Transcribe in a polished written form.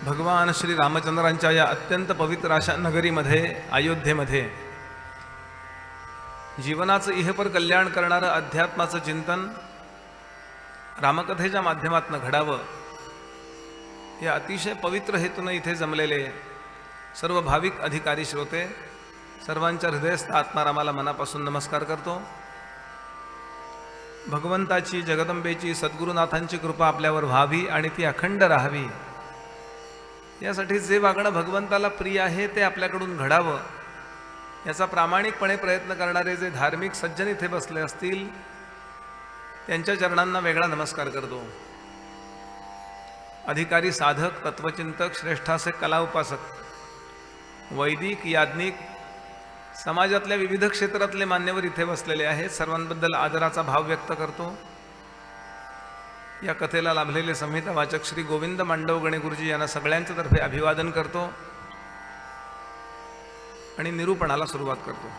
भगवान श्री रामचंद्रांच्या या अत्यंत पवित्र अशा नगरीमध्ये अयोध्येमध्ये जीवनाचं इहपर कल्याण करणारं अध्यात्माचं चिंतन रामकथेच्या माध्यमातून घडावं या अतिशय पवित्र हेतून इथे जमलेले सर्व भाविक अधिकारी श्रोते सर्वांच्या हृदयस्थ आत्मारामाला मनापासून नमस्कार करतो। भगवंताची जगदंबेची सद्गुरुनाथांची कृपा आपल्यावर व्हावी आणि ती अखंड राहावी यासाठी जे वागणं भगवंताला प्रिय आहे ते आपल्याकडून घडावं याचा प्रामाणिकपणे प्रयत्न करणारे जे धार्मिक सज्जन इथे बसले असतील त्यांच्या चरणांना वेगळा नमस्कार करतो। अधिकारी, साधक, तत्वचिंतक, श्रेष्ठ असे कला उपासक, वैदिक, याज्ञिक, समाजातल्या विविध क्षेत्रातले मान्यवर इथे बसलेले आहेत। सर्वांबद्दल आदराचा भाव व्यक्त करतो। या कथेला लाभलेले संहिता वाचक श्री गोविंद मांडवगणे गुरुजी यांना सगळ्यांच्या तर्फे अभिवादन करतो आणि निरूपणाला सुरुवात करतो।